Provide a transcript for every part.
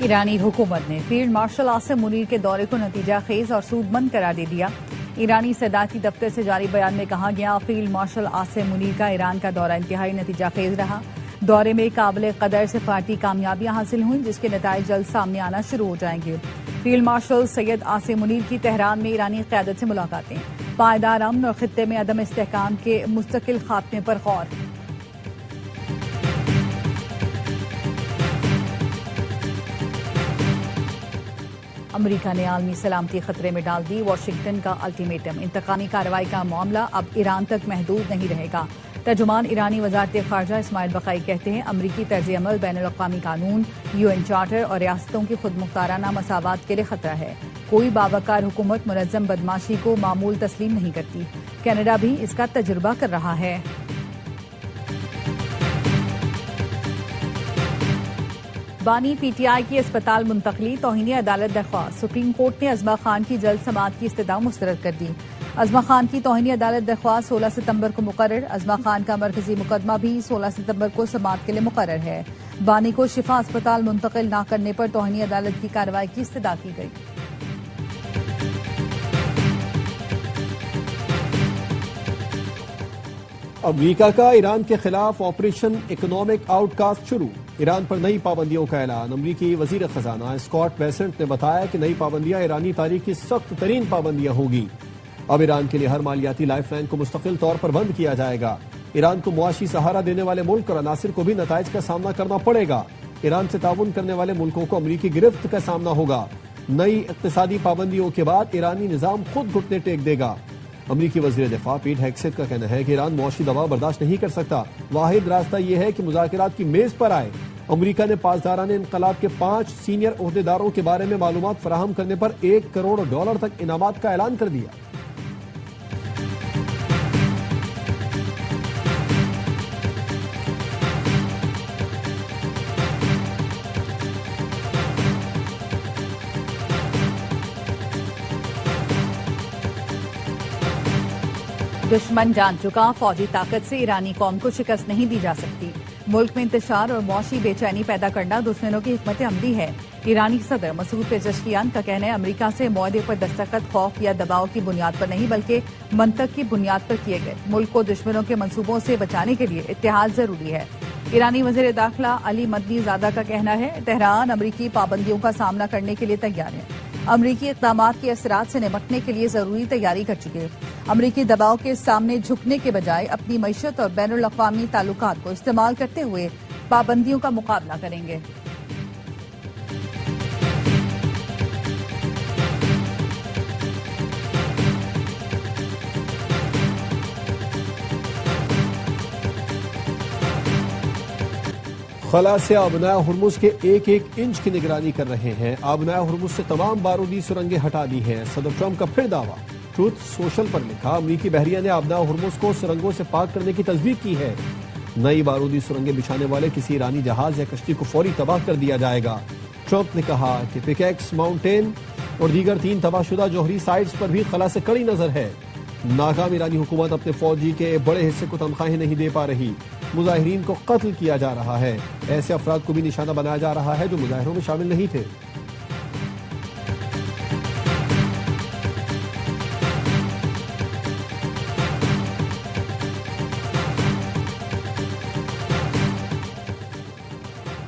ایرانی حکومت نے فیلڈ مارشل عاصم منیر کے دورے کو نتیجہ خیز اور سودمند قرار دے دیا۔ ایرانی صدارتی دفتر سے جاری بیان میں کہا گیا، فیلڈ مارشل عاصم منیر کا ایران کا دورہ انتہائی نتیجہ خیز رہا۔ دورے میں قابل قدر سفارتی کامیابیاں حاصل ہوئیں، جس کے نتائج جلد سامنے آنا شروع ہو جائیں گے۔ فیلڈ مارشل سید عاصم منیر کی تہران میں ایرانی قیادت سے ملاقاتیں، پائیدار امن اور خطے میں عدم استحکام کے مستقل خاتمے پر غور۔ امریکہ نے عالمی سلامتی خطرے میں ڈال دی واشنگٹن کا الٹیمیٹم، انتقامی کارروائی کا معاملہ اب ایران تک محدود نہیں رہے گا۔ ترجمان ایرانی وزارت خارجہ اسماعیل بقائی کہتے ہیں، امریکی طرز عمل بین الاقوامی قانون، UN چارٹر اور ریاستوں کی خود مختارانہ مساوات کے لیے خطرہ ہے۔ کوئی باوقار حکومت منظم بدماشی کو معمول تسلیم نہیں کرتی۔ کینیڈا بھی اس کا تجربہ کر رہا ہے۔ بانی پی ٹی آئی کی اسپتال منتقلی، توہین عدالت درخواست، سپریم کورٹ نے عظمی خان کی جلد سماعت کی استدعا مسترد کر دی۔ عظمی خان کی توہین عدالت درخواست 16 ستمبر کو مقرر، عظمی خان کا مرکزی مقدمہ بھی 16 ستمبر کو سماعت کے لیے مقرر ہے۔ بانی کو شفا اسپتال منتقل نہ کرنے پر توہین عدالت کی کارروائی کی استدعا کی گئی۔ امریکہ کا ایران کے خلاف آپریشن اکنامک آؤٹ کاسٹ شروع، ایران پر نئی پابندیوں کا اعلان۔ امریکی وزیر خزانہ اسکاٹ بیسنٹ نے بتایا کہ نئی پابندیاں ایرانی تاریخ کی سخت ترین پابندیاں ہوں گی۔ اب ایران کے لیے ہر مالیاتی لائف لائن کو مستقل طور پر بند کیا جائے گا۔ ایران کو معاشی سہارا دینے والے ملک اور عناصر کو بھی نتائج کا سامنا کرنا پڑے گا۔ ایران سے تعاون کرنے والے ملکوں کو امریکی گرفت کا سامنا ہوگا۔ نئی اقتصادی پابندیوں کے بعد ایرانی نظام خود گھٹنے ٹیک دے گا۔ امریکی وزیر دفاع پیٹ ہیگسیت کا کہنا ہے کہ ایران معاشی دباؤ برداشت نہیں کر سکتا۔ واحد راستہ یہ ہے کہ مذاکرات کی میز پر آئے۔ امریکہ نے پاسداران انقلاب کے 5 سینئر عہدیداروں کے بارے میں معلومات فراہم کرنے پر $1 کروڑ تک انعامات کا اعلان کر دیا۔ دشمن جان چکا، فوجی طاقت سے ایرانی قوم کو شکست نہیں دی جا سکتی۔ ملک میں انتشار اور معاشی بے چینی پیدا کرنا دشمنوں کی حکمت عملی ہے۔ ایرانی صدر مسعود پزشکیان کا کہنا ہے، امریکہ سے معاہدے پر دستخط خوف یا دباؤ کی بنیاد پر نہیں بلکہ منطق کی بنیاد پر کیے گئے۔ ملک کو دشمنوں کے منصوبوں سے بچانے کے لیے اتحاد ضروری ہے۔ ایرانی وزیر داخلہ علی مدنی زادہ کا کہنا ہے، تہران امریکی پابندیوں کا سامنا کرنے کے لیے تیار ہے۔ امریکی اقدامات کے اثرات سے نمٹنے کے لیے ضروری تیاری کر چکے۔ امریکی دباؤ کے سامنے جھکنے کے بجائے اپنی معیشت اور بین الاقوامی تعلقات کو استعمال کرتے ہوئے پابندیوں کا مقابلہ کریں گے۔ خلا سے آبنائے ہرمز کے 1 انچ کی نگرانی کر رہے ہیں۔ آبنائے ہرمز سے تمام بارودی سرنگیں ہٹا دی ہیں۔ صدر ٹرمپ کا پھر دعویٰ۔ ٹروتھ سوشل پر لکھا، امریکی بحریہ نے آبنائے ہرمز کو سرنگوں سے پاک کرنے کی تصدیق کی ہے۔ نئی بارودی سرنگیں بچھانے والے کسی ایرانی جہاز یا کشتی کو فوری تباہ کر دیا جائے گا۔ ٹرمپ نے کہا کہ پکیکس ماؤنٹین اور دیگر 3 تباہ شدہ جوہری سائٹس پر بھی خلا سے کڑی نظر ہے۔ ناکام ایرانی حکومت اپنے فوجی کے بڑے حصے کو تنخواہیں نہیں دے پا رہی۔ مظاہرین کو قتل کیا جا رہا ہے۔ ایسے افراد کو بھی نشانہ بنایا جا رہا ہے جو مظاہروں میں شامل نہیں تھے۔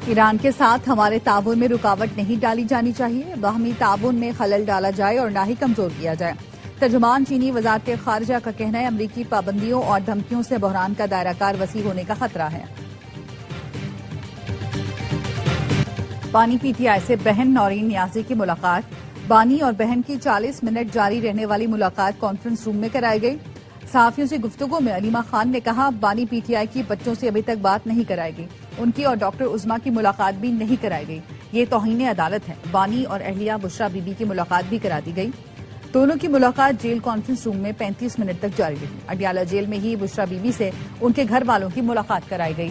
ایران کے ساتھ ہمارے تعاون میں رکاوٹ نہیں ڈالی جانی چاہیے، باہمی تعاون میں خلل ڈالا جائے اور نہ ہی کمزور کیا جائے۔ ترجمان چینی وزارت خارجہ کا کہنا ہے، امریکی پابندیوں اور دھمکیوں سے بحران کا دائرہ کار وسیع ہونے کا خطرہ ہے۔ بانی پی ٹی آئی سے بہن نورین نیازی کی ملاقات، بانی اور بہن کی 40 منٹ جاری رہنے والی ملاقات کانفرنس روم میں کرائی گئی۔ صحافیوں سے گفتگو میں علیمہ خان نے کہا، بانی پی ٹی آئی کی بچوں سے ابھی تک بات نہیں کرائی گئی، ان کی اور ڈاکٹر عظمیٰ کی ملاقات بھی نہیں کرائی گئی، یہ توہین عدالت ہے۔ بانی اور اہلیہ بشریٰ بی بی کی ملاقات بھی کرا دی گئی۔ دونوں کی ملاقات جیل کانفرنس روم میں 35 منٹ تک جاری رہی۔ اڈیالہ جیل میں ہی بشریٰ بی بی سے ان کے گھر والوں کی ملاقات کرائی گئی۔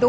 2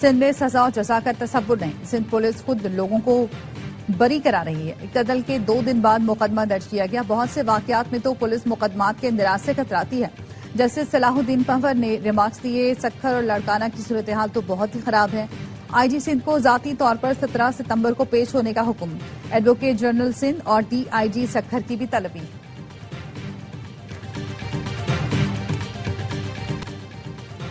سندھ میں سزا و جزا کا تصور نہیں، سندھ پولیس خود لوگوں کو بری کرا رہی ہے۔ اقتدال کے 2 دن بعد مقدمہ درج کیا گیا۔ بہت سے واقعات میں تو پولیس مقدمات کے اندراج سے کتراتی ہے۔ جسٹس صلاح الدین پنور نے ریمارکس دیے، سکھر اور لڑکانہ کی صورتحال تو بہت ہی خراب ہے۔ آئی جی سندھ کو ذاتی طور پر 17 ستمبر کو پیش ہونے کا حکم، ایڈوکیٹ جنرل سندھ اور ڈی آئی جی سکھر کی بھی طلبی۔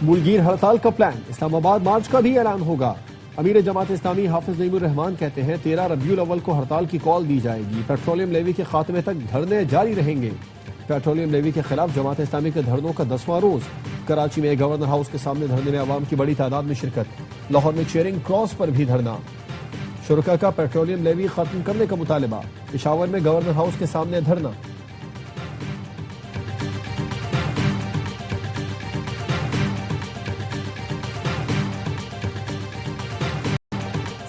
ملگیر ہڑتال کا پلان، اسلام آباد مارچ کا بھی اعلان ہوگا۔ امیر جماعت اسلامی حافظ نعیم الرحمان کہتے ہیں 13 ربیع الاول کو ہڑتال کی کال دی جائے گی، پیٹرولیم لیوی کے خاتمے تک دھرنے جاری رہیں گے۔ پیٹرولیم لیوی کے خلاف جماعت اسلامی کے دھرنوں کا 10واں روز۔ کراچی میں گورنر ہاؤس کے سامنے دھرنے میں عوام کی بڑی تعداد میں شرکت، لاہور میں چیئرنگ کراس پر بھی دھرنا۔ شرکاء کا پیٹرولیم لیوی ختم کرنے کا مطالبہ، پشاور میں گورنر ہاؤس کے سامنے دھرنا۔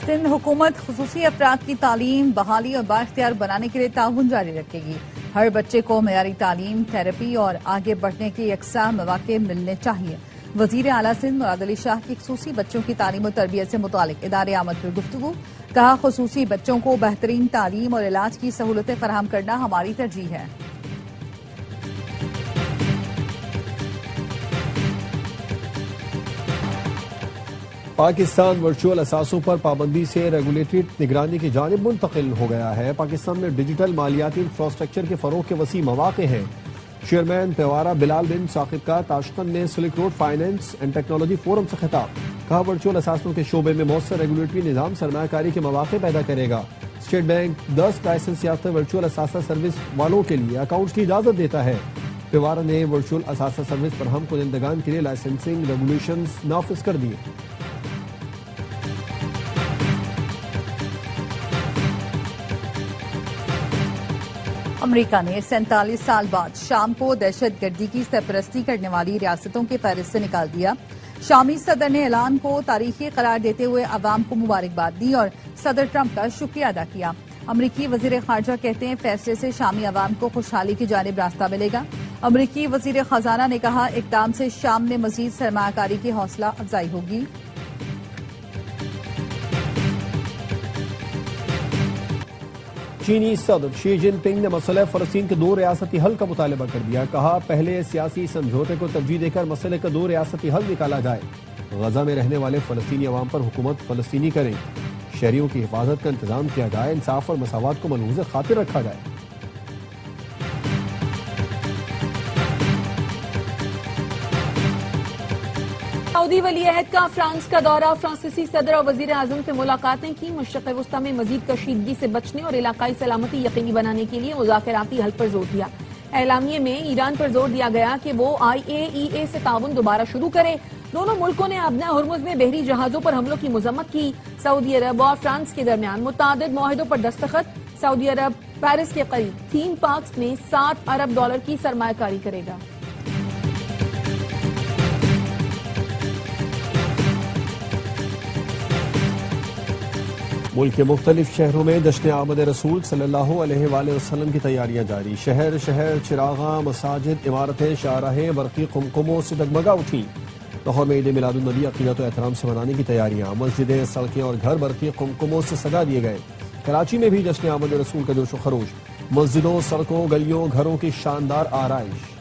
سندھ حکومت خصوصی افراد کی تعلیم بحالی اور بااختیار بنانے کے لیے تعاون جاری رکھے گی۔ ہر بچے کو معیاری تعلیم، تھراپی اور آگے بڑھنے کے یکساں مواقع ملنے چاہیے۔ وزیر اعلیٰ سندھ مراد علی شاہ کی خصوصی بچوں کی تعلیم و تربیت سے متعلق ادارے آمد پر گفتگو، کہا خصوصی بچوں کو بہترین تعلیم اور علاج کی سہولتیں فراہم کرنا ہماری ترجیح ہے۔ پاکستان ورچوئل اثاثوں پر پابندی سے ریگولیٹری نگرانی کی جانب منتقل ہو گیا ہے۔ پاکستان میں ڈیجیٹل مالیاتی انفراسٹرکچر کے فروغ کے وسیع مواقع ہیں۔ چیئرمین پیوارہ بلال بن ثاقب کا تاشقند میں silk road finance and technology forum سے خطاب، کہا ورچوئل اثاثوں کے شعبے میں مؤثر ریگولیٹری نظام سرمایہ کاری کے مواقع پیدا کرے گا۔ اسٹیٹ بینک 10 لائسنس یافتہ ورچوئل اثاثہ سروس والوں کے لیے اکاؤنٹ کی اجازت دیتا ہے۔ پیوارہ نے ورچوئل اثاثہ سروس فراہم کنندگان کے لیے لائسنسنگ ریگولیشنز نافذ کر دیے۔ امریکہ نے 47 سال بعد شام کو دہشت گردی کی سرپرستی کرنے والی ریاستوں کے فہرست سے نکال دیا۔ شامی صدر نے اعلان کو تاریخی قرار دیتے ہوئے عوام کو مبارکباد دی اور صدر ٹرمپ کا شکریہ ادا کیا۔ امریکی وزیر خارجہ کہتے ہیں فیصلے سے شامی عوام کو خوشحالی کی جانب راستہ ملے گا۔ امریکی وزیر خزانہ نے کہا اقدام سے شام میں مزید سرمایہ کاری کی حوصلہ افزائی ہوگی۔ چینی صدر شی جن پنگ نے مسئلہ فلسطین کے 2 ریاستی حل کا مطالبہ کر دیا، کہا پہلے سیاسی سمجھوتے کو ترجیح دے کر مسئلے کا 2 ریاستی حل نکالا جائے۔ غزہ میں رہنے والے فلسطینی عوام پر حکومت فلسطینی کرے، شہریوں کی حفاظت کا انتظام کیا جائے، انصاف اور مساوات کو ملحوظ خاطر رکھا جائے۔ سعودی ولی عہد کا فرانس کا دورہ، فرانسیسی صدر اور وزیر اعظم سے ملاقاتیں کی۔ مشرق وسطی میں مزید کشیدگی سے بچنے اور علاقائی سلامتی یقینی بنانے کے لیے مذاکراتی حل پر زور دیا۔ اعلامیے میں ایران پر زور دیا گیا کہ وہ IAEA سے تعاون دوبارہ شروع کرے۔ دونوں ملکوں نے ابنا ہرمز میں بحری جہازوں پر حملوں کی مذمت کی۔ سعودی عرب اور فرانس کے درمیان متعدد معاہدوں پر دستخط، سعودی عرب پیرس کے قریب تھیم پارکس میں $7 ارب کی سرمایہ کاری کرے گا۔ ملک کے مختلف شہروں میں جشن آمد رسول صلی اللہ علیہ وآلہ وسلم کی تیاریاں جاری۔ شہر شہر چراغاں، مساجد، عمارتیں، شاہراہیں برقی قمقموں سے ڈگمگا اٹھی۔ لاہور میں عید میلاد النبی عقیدت و احترام سے منانے کی تیاریاں، مسجدیں، سڑکیں اور گھر برقی قمقموں سے سجا دیے گئے۔ کراچی میں بھی جشن آمد رسول کا جوش و خروش، مسجدوں، سڑکوں، گلیوں، گھروں کی شاندار آرائش۔